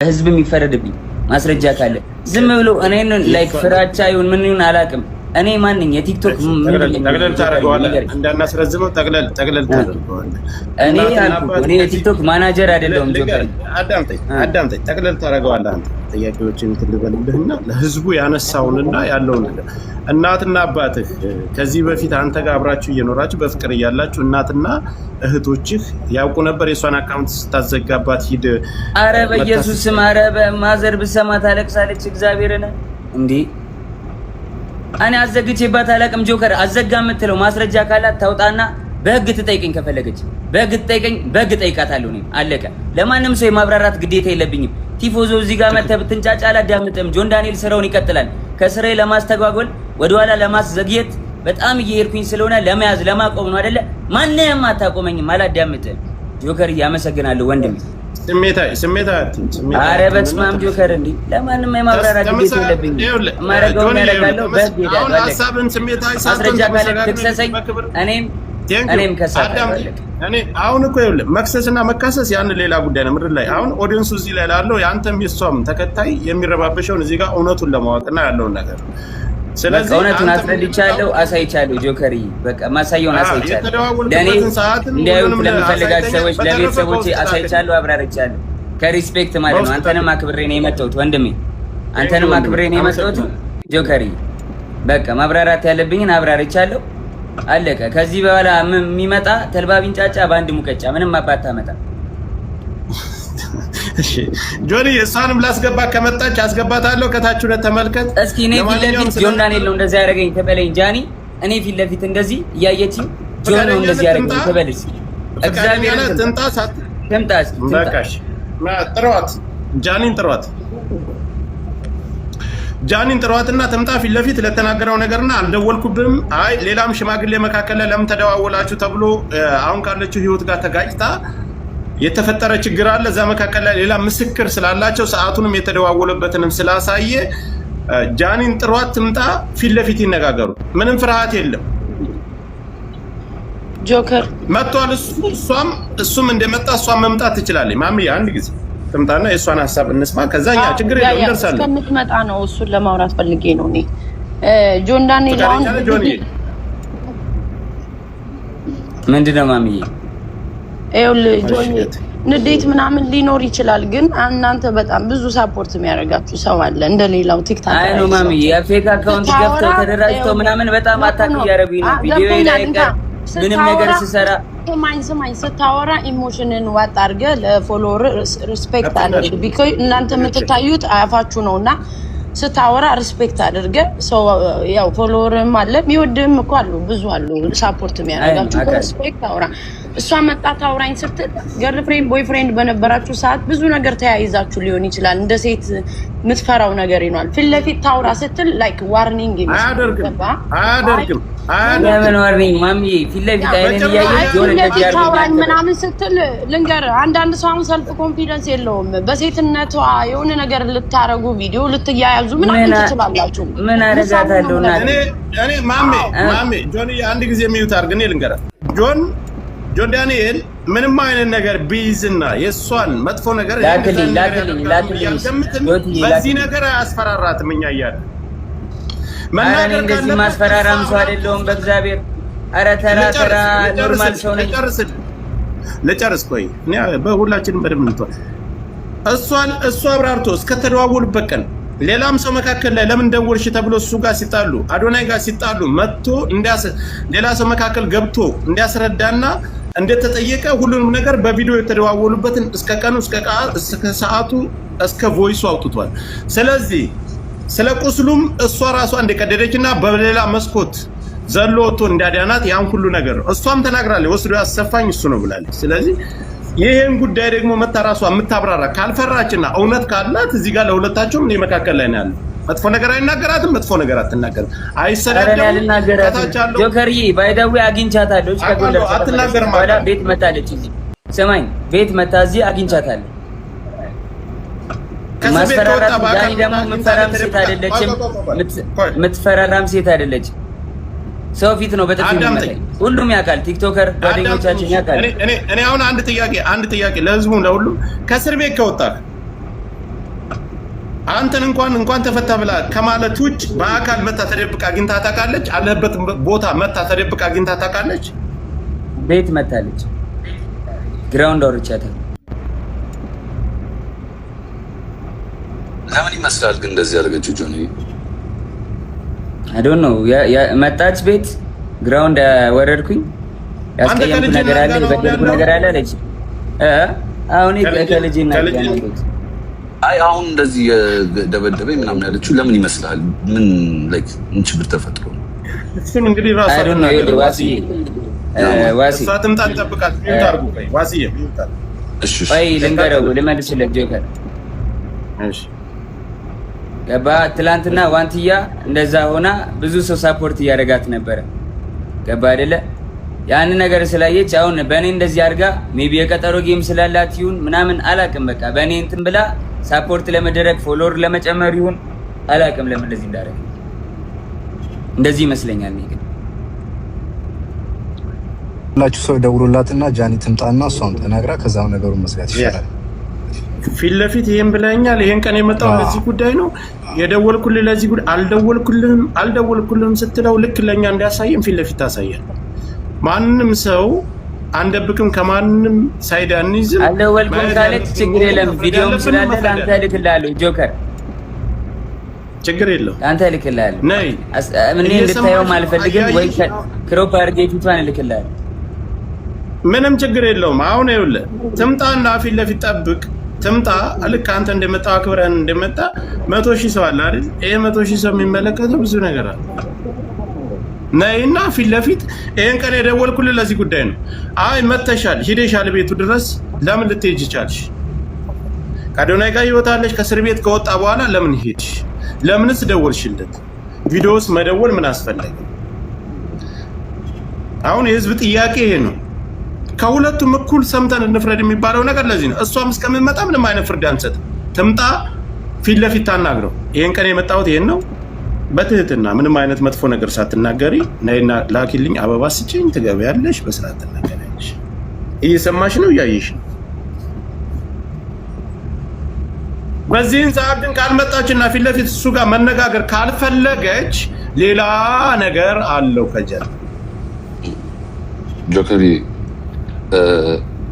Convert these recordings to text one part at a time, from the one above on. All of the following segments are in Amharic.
ህዝብ የሚፈረድብኝ ማስረጃ ካለ ዝም ብሎ እኔን ላይክ ፍራቻ ይሁን ምን ይሁን አላውቅም። እኔ ማንኝ የቲክቶክ ተግለል ታደርገዋለህ እንዳናስረዝመው ተግለል ታደርገዋለህ። እኔ የቲክቶክ ማናጀር አይደለሁም። ጆከር አዳምጠኝ ተግለል ታደርገዋለህ። አንተ ጥያቄዎችን ትልበልብህና ለህዝቡ ያነሳውንና ያለውን ነገር እናትና አባትህ ከዚህ በፊት አንተ ጋር አብራችሁ እየኖራችሁ በፍቅር እያላችሁ እናትና እህቶችህ ያውቁ ነበር የሷን አካውንት ስታዘጋባት ሂድ። አረ በኢየሱስ ስም አረ በማዘር ብሰማ ታለቅሳለች። እግዚአብሔርን እንዴ እኔ አዘግቼባት አላውቅም። ጆከር አዘጋ የምትለው ማስረጃ ካላት ታውጣና በህግ ትጠይቀኝ። ከፈለገች በህግ ትጠይቀኝ፣ በህግ ጠይቃታለሁ። እኔ አለቀ። ለማንም ሰው የማብራራት ግዴታ የለብኝም። ቲፎዞ እዚህ ጋር መተህ ብትንጫጫ አላዳምጥም። ጆን ዳንኤል ስራውን ይቀጥላል። ከስራዬ ለማስተጓጎል ወደኋላ ለማስዘግየት በጣም እየሄድኩኝ ስለሆነ ለመያዝ ለማቆም ነው አይደለ? ማንንም አታቆመኝም። አላዳምጥም። ጆከር ያመሰግናለሁ ወንድሜ። አረ በስመ አብ ጆከር እንዴ ለማንም የማብራራት ግዴታ የለብኝም። ማረጋውን ያደርጋለሁ። በህግ ሄዳለሁ። ሐሳብን ስሜታዊ ማስረጃ ካለ ትክሰሰኝ። እኔም ከሳለሁ። እኔ አሁን እኮ ይኸውልህ መክሰስና መካሰስ ያን ሌላ ጉዳይ ነው። ምድር ላይ አሁን ኦዲየንሱ እዚህ ላይ ላለው ያንተም የሷም ተከታይ የሚረባበሸውን እዚህ ጋር እውነቱን ለማወቅና ያለውን ነገር ስለዚህ እውነቱን አስረድቻለሁ፣ አሳይቻለሁ። ጆከሪ በቃ ማሳየውን አሳይቻለሁ። ለኔ እንዲያዩት ለሚፈልጋቸው ሰዎች ለቤተሰቦቼ አሳይቻለሁ፣ አብራርቻለሁ። ከሪስፔክት ማለት ነው። አንተንም አክብሬ ነው የመጣሁት ወንድሜ፣ አንተንም አክብሬ ነው የመጣሁት ጆከሪ። በቃ ማብራራት ያለብኝን አብራርቻለሁ፣ አለቀ። ከዚህ በኋላ የሚመጣ ተልባ ቢንጫጫ በአንድ ሙቀጫ ምንም አባታ መጣ። እሺ ጆኒ እሷንም ላስገባ ከመጣች አስገባታለሁ። ከታች ሁለት ተመልከት እስኪ። እኔ ፊት ለፊት ጆን ዳንኤል ነው እንደዚህ ያደረገኝ ተበለኝ ጃኒ። እኔ ፊት ለፊት እንደዚህ እያየችኝ ጆን ነው እንደዚህ ያደረገኝ ተበለኝ። እግዚአብሔር ትምጣ በቃሽ። ጥሯት ጃኒን ጥሯትና ትምጣ ፊት ለፊት ለተናገረው ነገርና አልደወልኩብም። አይ ሌላም ሽማግሌ መካከል ለምን ተደዋወላችሁ ተብሎ አሁን ካለችው ህይወት ጋር ተጋጭታ የተፈጠረ ችግር አለ። እዛ መካከል ላይ ሌላ ምስክር ስላላቸው ሰዓቱንም የተደዋወለበትንም ስላሳየ ጃኒን ጥሯት ትምጣ፣ ፊት ለፊት ይነጋገሩ። ምንም ፍርሃት የለም። ጆከር መጥቷል። እሱም እንደመጣ እሷም መምጣት ትችላለች። ማሚ አንድ ጊዜ ትምጣና የእሷን ሀሳብ እንስማ። ከዛኛ ችግር የለም እንደርሳለን። እስከምትመጣ ነው እሱን ለማውራት ፈልጌ ነው እኔ ጆን ዳንኤል አሁን ምንድነው ማሚዬ ንዴት ምናምን ሊኖር ይችላል፣ ግን እናንተ በጣም ብዙ ሳፖርት የሚያደርጋችሁ ሰው አለ እንደሌላው ቲክታክ አይ ነው ማሚ የፌክ አካውንት ገብተው ተደራጅተው ምናምን በጣም አታክ እያደረጉኝ ነው። ቪዲዮ ላይ ምንም ነገር ሲሰራ ስማኝ ስታወራ ኢሞሽንን ዋጥ አድርገህ ለፎሎወር ሪስፔክት አድርግ። ቢኮዝ እናንተ የምትታዩት አያፋችሁ ነውና ስታወራ ሪስፔክት አድርገህ ሰው ያው ፎሎወርም አለ የሚወድህም እኮ አሉ፣ ብዙ አሉ ሳፖርት የሚያደርጋችሁ። ሪስፔክት አውራ። እሷ መጣት አውራኝ ስትል ገርልፍሬንድ ቦይፍሬንድ በነበራችሁ ሰዓት ብዙ ነገር ተያይዛችሁ ሊሆን ይችላል። እንደ ሴት የምትፈራው ነገር ይኖራል። ፊት ለፊት ታውራ ስትል ላይክ ዋርኒንግ አያደርግም። ለምን ዋርኒንግ ማሚ ፊት ለፊት አይነን እያየች የሆነ ነገር ያርጋኝ ምናምን ስትል ልንገርህ፣ አንዳንድ ሰው ሰልፍ ኮንፊደንስ የለውም። በሴትነቷ የሆነ ነገር ልታረጉ ቪዲዮ ልትያያዙ ምናምን ትችላላችሁ። ምን አረጋታለሁ እና እኔ ማሚ ጆኒ አንድ ጊዜ የሚዩት አድርግ። እኔ ልንገርህ ጆን ዳንኤል ምንም አይነት ነገር ቢይዝና የሷን መጥፎ ነገር በዚህ ነገር አያስፈራራትም። እኛ እያለ መናገር እንደዚህ ማስፈራራም ሰው አይደለሁም በእግዚአብሔር። ኧረ ተራ ኖርማል ሰው ነኝ። ልጨርስ ቆይ። እኔ በሁላችንም በደንብ እንቷል። እሷ አብራርቶ እስከተደዋወሉበት ቀን ሌላም ሰው መካከል ላይ ለምን ደወልሽ ተብሎ እሱ ጋር ሲጣሉ አዶናይ ጋር ሲጣሉ መጥቶ ሌላ ሰው መካከል ገብቶ እንዲያስረዳና እንደተጠየቀ ሁሉንም ነገር በቪዲዮ የተደዋወሉበትን እስከ ቀኑ እስከ ሰዓቱ እስከ ቮይሱ አውጥቷል። ስለዚህ ስለ ቁስሉም እሷ ራሷ እንደቀደደችና በሌላ መስኮት ዘሎ ወጥቶ እንዳዳናት ያን ሁሉ ነገር እሷም ተናግራለች። ወስዶ ያሰፋኝ እሱ ነው ብላለች። ስለዚህ ይሄን ጉዳይ ደግሞ መታራሷ የምታብራራ ካልፈራችና እውነት ካላት እዚህ ጋር ለሁለታቸውም እኔ መካከል ላይ ነው ያለው። መጥፎ ነገር አይናገራትም፣ መጥፎ ነገር አትናገርም፣ አይሰዳደም። ታታቻለሁ ጆከርዬ ባይዳዊ አግኝቻታለሁ። ከጎንደር አትናገርም። ወላ ቤት መታለች እዚህ ሰማኝ፣ ቤት መታ እዚህ አግኝቻታለሁ። ማስፈራራት ዳኒ ደግሞ የምትፈራራም ሴት አይደለችም፣ የምትፈራራም ሴት አይደለችም። ሰው ፊት ነው በጥፊ የሚመታኝ። ሁሉም ያውቃል፣ ቲክቶከር ጓደኞቻችን ያውቃል። እኔ አሁን አንድ ጥያቄ ለህዝቡ ለሁሉም ከእስር ቤት ከወጣህ አንተን እንኳን ተፈታ ብላ ከማለት ውጭ በአካል መታ ተደብቃ አግኝታ ታውቃለች? አለበት ቦታ መታ ተደብቃ አግኝታ ታውቃለች? ቤት መታለች። ግራውንድ አውርቻታል። ለምን ይመስላል ግን እንደዚህ ያደረገችው ጆኒ? አይ ዶንት ኖ መጣች ቤት ግራውንድ ወረድኩኝ። ያስቀየምኩ ነገር አለ የበደልኩ ነገር አለ አለች። አሁን ከልጅና አይ አሁን እንደዚህ ደበደበኝ ምናምን ያለችው ለምን ይመስላል? ምን ላይክ ምን ችግር ተፈጥሮ ነው? እሱን እንግዲህ ራሱ አይ ዶንት ኖ ዋሲ ሳትምጣን ጠብቃት ይታርጉ ቆይ ዋሲዬ ይታርጉ። እሺ ቆይ ልንገረው ልመልስለት ጆከር። እሺ ገባ። ትላንትና ዋንትያ እንደዛ ሆና ብዙ ሰው ሳፖርት እያደረጋት ነበረ። ገባ አይደለ? ያን ነገር ስላየች አሁን በእኔ እንደዚህ አድርጋ ሜቢ የቀጠሮ ጌም ስላላት ይሁን ምናምን አላቅም። በቃ በእኔ እንትን ብላ ሳፖርት ለመደረግ ፎሎወር ለመጨመር ይሁን አላቅም። ለምን እንደዚህ እንዳደረገ እንደዚህ ይመስለኛል። እኔ ግን ሁላችሁ ሰው ደውሎላትና ጃኒ ትምጣና እሷን ተናግራ ከዛው ነገሩን መስራት ይችላል። ፊት ለፊት ይሄን ብለኛል። ይሄን ቀን የመጣው ለዚህ ጉዳይ ነው የደወልኩልህ። ለዚህ ጉዳይ አልደወልኩልህም ስትለው ልክ ለኛ እንዲያሳየን ፊት ለፊት ታሳያል። ማንንም ሰው አንደብቅም፣ ከማንንም ሳይድ አንይዝም። አልደወልኩም ካለች ችግር የለም። ቪዲዮም ስላለ አንተ ልክልሃለሁ ጆከር፣ ችግር የለው አንተ ልክልሃለሁ። ነይ ምን እንድታየውም አልፈልግም። ወይ ክሮፕ አድርጌ ፊቷን ልክልሃለሁ። ምንም ችግር የለውም። አሁን ይኸውልህ ትምጣና ፊት ለፊት ጠብቅ። ትምጣ። ልክ አንተ እንደመጣ አክብረን እንደመጣ 100,000 ሰው አለ አይደል? ይሄ 100,000 ሰው የሚመለከተው ብዙ ነገር አለ። ነይና ፊት ለፊት ይሄን ቀን የደወልኩልህ ለዚህ ጉዳይ ነው። አይ መተሻል ሂደሻል ቤቱ ድረስ ለምን ልትሄጂ ቻልሽ? ከአዶናይ ጋር ይወጣለሽ። ከእስር ቤት ከወጣ በኋላ ለምን ሄድሽ? ለምንስ ደወልሽለት? ቪዲዮስ መደወል ምን አስፈለገ? አሁን የህዝብ ጥያቄ ይሄ ነው። ከሁለቱም እኩል ሰምተን እንፍረድ የሚባለው ነገር ለዚህ ነው። እሷም እስከምትመጣ ምንም አይነት ፍርድ አንሰጥም። ትምጣ፣ ፊት ለፊት ታናግረው። ይሄን ቀን የመጣሁት ይሄን ነው። በትህትና ምንም አይነት መጥፎ ነገር ሳትናገሪ ነይና ላኪልኝ፣ አበባ ስጭኝ፣ ትገበያለሽ፣ በስርዓት ትናገሪያለሽ። እየሰማሽ ነው፣ እያየሽ ነው። በዚህን ሰዓት ግን ካልመጣችና ፊት ለፊት እሱ ጋር መነጋገር ካልፈለገች ሌላ ነገር አለው ከጀርባ። ጆከሪ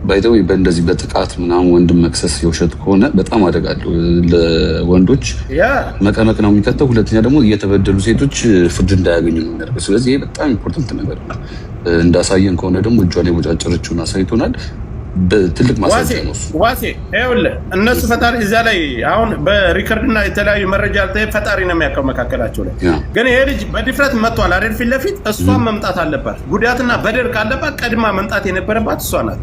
ባይዘው በእንደዚህ በጥቃት ምናምን ወንድም መክሰስ የውሸት ከሆነ በጣም አደጋለሁ። ለወንዶች መቀመቅ ነው የሚከተው። ሁለተኛ ደግሞ እየተበደሉ ሴቶች ፍርድ እንዳያገኙ ነው የሚያደርገው። ስለዚህ ይሄ በጣም ኢምፖርታንት ነገር ነው። እንዳሳየን ከሆነ ደግሞ እጇን የቦጫጨረችውን አሳይቶናል። በትልቅ ማሳያ ነው እሱ። ዋሴ ይኸውልህ እነሱ ፈጣሪ እዚያ ላይ አሁን በሪከርድና የተለያዩ መረጃ ፈጣሪ ነው የሚያውቀው መካከላቸው ላይ። ግን ይሄ ልጅ በድፍረት መጥቷል አይደል? ፊት ለፊት እሷን መምጣት አለባት። ጉዳትና በደል ካለባት ቀድማ መምጣት የነበረባት እሷ ናት።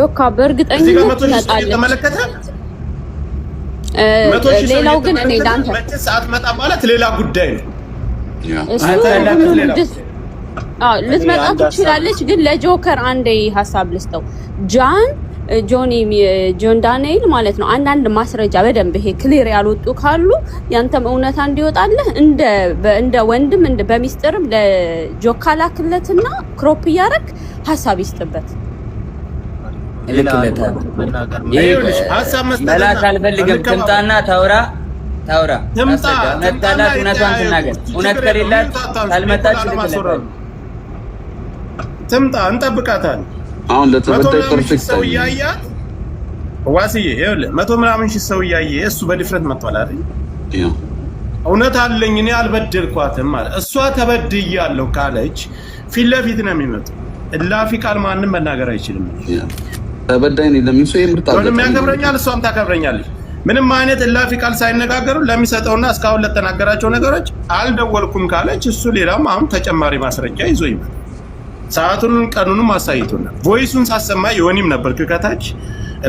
ኦካ በእርግጠኝነት ተመለከተ። ሌላው ግን እኔ ዳንተ ሰዓት መጣ ማለት ሌላ ጉዳይ ነው። ልትመጣ ትችላለች። ግን ለጆከር አንዴ ሀሳብ ልስጠው። ጆን ዳንኤል ማለት ነው። አንዳንድ ማስረጃ በደንብ ይሄ ክሊር ያልወጡ ካሉ ያንተም እውነታ እንዲወጣልህ እንደ ወንድም በሚስጥርም ለጆካ ላክለትና ክሮፕ እያደረግ ሀሳብ ይስጥበት። ልክለታል። መላክ አልፈልግም። ትምጣና ታውራ መጣላት እውነቷን ትናገር። እውነት ከሌላት ካልመጣች ልክለታል። ትምጣ፣ እንጠብቃታለን። አሁን ለተበዳይ ፐርፌክት ሰው እያያት ዋስዬ ይኸውልህ 100 ምናምን ሺህ ሰው እያየ እሱ በድፍረት መጥቷል አይደል? እውነት አለኝ እኔ አልበደልኳትም ማለት እሷ ተበድያለሁ ካለች ፊት ለፊት ነው የሚመጣው። እላፊ ቃል ማንም መናገር አይችልም። ተበዳይ ነኝ ለሚል ሰው የምርጣ ምንም ያከብረኛል፣ እሷም ታከብረኛለች። ምንም አይነት እላፊ ቃል ሳይነጋገሩ ለሚሰጠውና እስካሁን ለተናገራቸው ነገሮች አልደወልኩም ካለች እሱ ሌላም አሁን ተጨማሪ ማስረጃ ይዞ ይመጣል። ሰዓቱን ቀኑንም አሳይቶናል። ቮይሱን ሳሰማ የሆኒም ነበር ከታች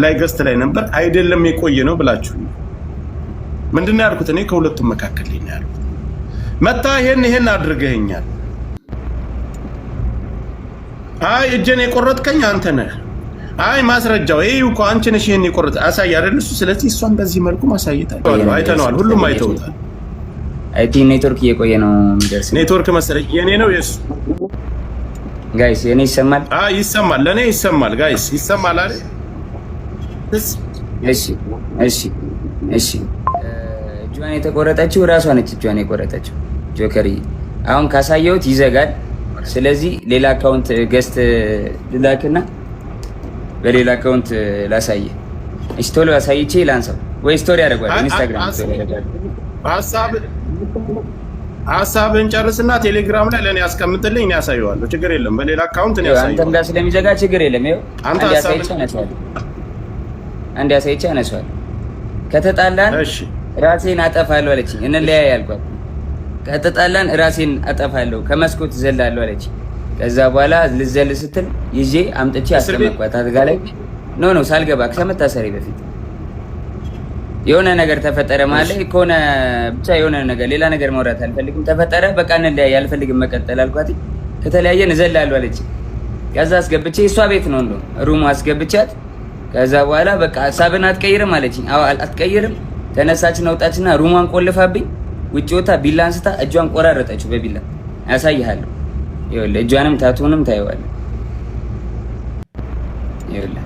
ላይ ገስት ላይ ነበር። አይደለም የቆየ ነው ብላችሁ ምንድነው ያልኩት? እኔ ከሁለቱም መካከል ላይ ነው ያልኩት። መታ ይሄን አድርገኛል። አይ እጄን የቆረጥከኝ አንተ ነህ። አይ ማስረጃው ይሄው እኮ አንቺ ነሽ ይሄን የቆረጥ አሳይ አይደል እሱ። ስለዚህ እሷን በዚህ መልኩ ማሳየታል። አይተነዋል፣ ሁሉም አይተውታል። አይቲ ኔትወርክ እየቆየ ነው የሚደርስ። ኔትወርክ መሰለኝ የኔ ነው የሱ። ጋይስ የኔ ይሰማል? ይሰማል፣ ለኔ ይሰማል። ጋይስ ይሰማል አይደል? እሺ እጇን የተቆረጠችው ራሷ ነች። እጇን የቆረጠችው ጆከሪ አሁን ካሳየሁት ይዘጋል። ስለዚህ ሌላ አካውንት ገስት ልላክና በሌላ አካውንት ላሳየ። እሺ ቶሎ አሳይቼ ላንሳው ወይ ስቶሪ ያደርጋል ኢንስታግራም ስቶሪ ያደርጋል። ሀሳብን ጨርስና ቴሌግራም ላይ ለኔ ያስቀምጥልኝ፣ እኔ ያሳየዋለሁ። ችግር የለም። በሌላ አካውንት ነው ያሳየው። አንተም ጋር ስለሚዘጋ ችግር የለም። ይኸው አንድ ያሳይቼ አነሳዋለሁ። ከተጣላን ራሴን አጠፋለሁ አለችኝ። እንለያይ አልኳት። ከተጣላን ራሴን አጠፋለሁ ከመስኮት ዘላለሁ አለችኝ። ከዛ በኋላ ልዘል ስትል ይዤ አምጥቼ አስቀመጥኳት አልጋ ላይ። ኖ ሳልገባ ከመታሰሪ በፊት የሆነ ነገር ተፈጠረ ማለት ከሆነ ብቻ የሆነ ነገር ሌላ ነገር ማውራት አልፈልግም። ተፈጠረ በቃ እንለያይ አልፈልግም መቀጠል አልኳት። ከተለያየን እዘላለሁ አለችኝ። ከዛ አስገብቼ እሷ ቤት ነው እንደው ሩሙ አስገብቻት። ከዛ በኋላ በቃ ሀሳብን አትቀይርም አለችኝ። አዎ አትቀይርም። ተነሳችን አውጣችና ሩሟን ቆልፋብኝ ውጭ ወጣ ቢላ አንስታ እጇን ቆራረጠችው በቢላ። ያሳይሃለሁ። ይኸውልህ እጇንም ታቱንም ታየዋለህ። ይኸውልህ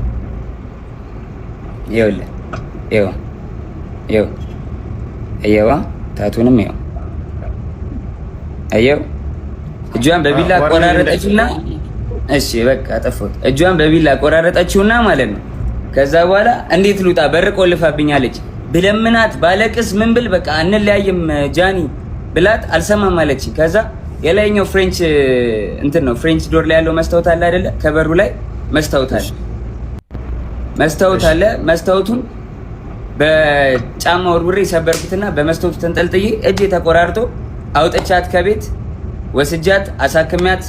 ይኸው ታቱንም ይኸው አየው። እጇን በቢላ ቆራረጠችውና እሺ በቃ አጠፋሁት። እጇን በቢላ ቆራረጠችውና ማለት ነው። ከዛ በኋላ እንዴት ልውጣ በር ቆልፋብኛለች። ብለምናት ባለቅስ ምን ብል በቃ እንለያይም ጃኒ ብላት አልሰማም አለችኝ። ከዛ የላይኛው ፍሬንች እንትን ነው ፍሬንች ዶር ላይ ያለው መስታወት አለ አይደለ? ከበሩ ላይ መስታወት አለ። መስታወቱን በጫማ ወርውሬ ሰበርኩትና በመስታወቱ ተንጠልጥዬ እጄ ተቆራርጦ አውጥቻት ከቤት ወስጃት አሳክሚያት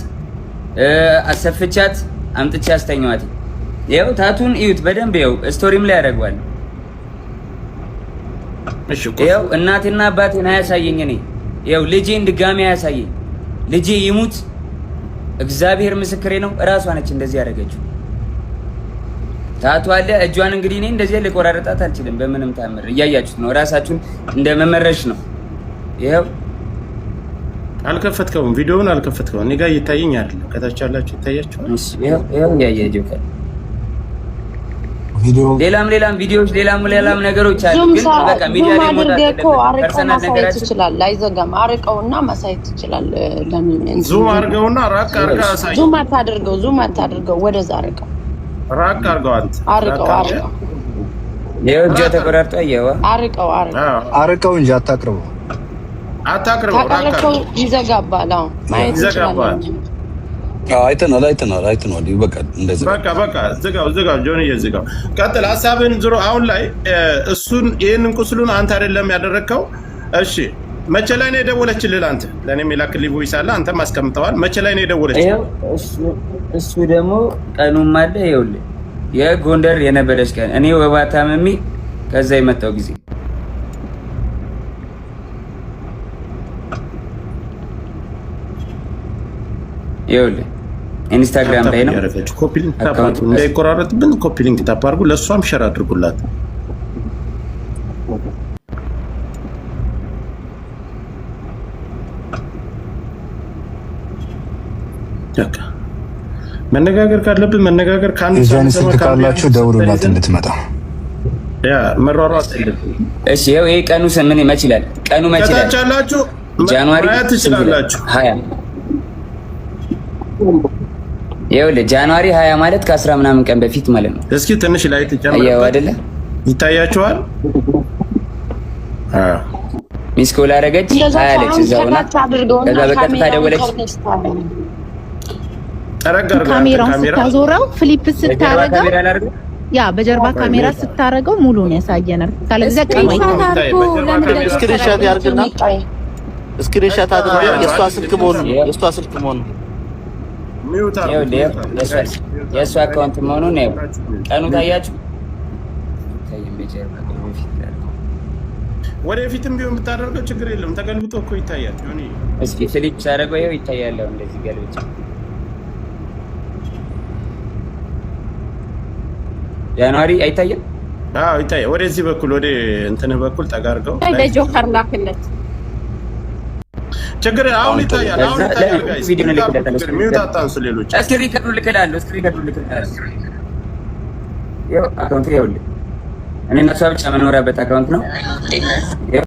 አሰፍቻት አምጥቼ አስተኛዋት። ይኸው ታቱን እዩት በደንብ ይኸው ስቶሪም ላይ ያደርገዋል። ይኸው እናቴና አባቴን አያሳየኝ። እኔ ይኸው ልጄን ድጋሚ አያሳየኝ። ልጄ ይሙት እግዚአብሔር ምስክሬ ነው። እራሷ ነች እንደዚህ ያደረገችው። ታቱ አለ እጇን። እንግዲህ እኔ እንደዚህ ልቆራረጣት አልችልም በምንም ታምር። እያያችሁት ነው። ራሳችሁን እንደመመረሽ ነው። ይኸው አልከፈትከውም፣ ቪዲዮውን አልከፈትከውም። እኔ ጋር እየታየኝ አይደለም። ከታች ያላችሁ ይታያችኋል። ይኸው ያያችሁ ሌላም ቪዲዮዎች ሌላም ነገሮች አሉ። ግን በቃ ሚዲያ ላይ ሞታለች። ፐርሰናል ነገራችን ይችላል። አይዘጋም። አርቀውና ማሳየት ይችላል። ለምን ዙም አርገውና ራቅ አርጋ አሳይ። ዙም አታድርገው። ወደዛ አርቀው ራቅ አርገው። አንተ አርቀው ይኸው እጇ ተቆራርጦ ይኸው አርቀው እንጂ አታቅርበው። ታውቃለህ፣ ይዘጋባል። አዎ ማየት ይችላል። አይተናል። ይበቃል። እንደዚህ በቃ ዝጋው። ጆኒ ዝጋው። ቀጥል ሀሳብን ዙሮ አሁን ላይ እሱን ይሄንን ቁስሉን አንተ አይደለም ያደረግከው። እሺ መቼ ላይ ነው የደወለችልህ? አንተ ለኔም የላክልኝ ቮይስ አለ፣ አንተም አስቀምጠዋል። መቼ ላይ ነው የደወለችልህ? እሱ ደግሞ ቀኑም አለ። ይኸውልህ የጎንደር የነበረች ቀን እኔ ወባ ታመሚ ከዛ የመጣው ጊዜ ይኸውልህ ኢንስታግራም ላይ ነው። ኮፒ ሊንክ ታፕ አድርጉ፣ እንዳይቆራረጥብን ኮፒ ሊንክ ታፕ አድርጉ። ለእሷም ሸር አድርጉላት። መነጋገር ካለብን መነጋገር ካንተ ስልክ ካላችሁ ደውሉላት እንድትመጣ። መሯሯጥ እሺ ይኸው ይሄ ቀኑ ምን መች ይላል? ቀኑ መች ይላል? ከታቻላችሁ ጃንዋሪ ትችላላችሁ 20 ይኸውልህ ጃንዋሪ 20 ማለት ከ10 ምናምን ቀን በፊት ማለት ነው። እስኪ ትንሽ ላይ ተጨምረው ያው አይደለ ይታያችኋል። ሚስ ኮል አደረገች አለች እዛውና ከዛ በቀጥታ ደወለች። ካሜራውን ስታዞረው ፍሊፕ ስታረገው ያ በጀርባ ካሜራ ስታረገው ሙሉን ያሳየናል። ካለዚያ ቀይ ስክሪንሾት ያርግና ስክሪንሾት አድርጋ የሷ ስልክ መሆኑን የእሱ አካውንት መሆኑን ነው። ቀኑ ታያችሁ። ወደፊትም ቢሆን ብታደርገው ችግር የለም። ተገልብጦ እኮ ይታያል። እስኪ ፍሊፕ ሳደርገው ይኸው ይታያል። እንደዚህ ገልብጬ ጃንዋሪ አይታየም? አዎ ይታያል። ወደዚህ በኩል ወደ እንትንህ በኩል ጠጋ አድርገው ለጆከር ላክለት። ችግር አሁን ይታያል። አሁን ይታያል። ጋይስ ቪዲዮ ልክለታለሁ። ሚውት አታንሱ። ሌሎች ስክሪን ከዱ ልክላለሁ። ይኸው አካውንት ይኸውልህ እኔ እና እሷ ብቻ የምንኖርበት አካውንት ነው።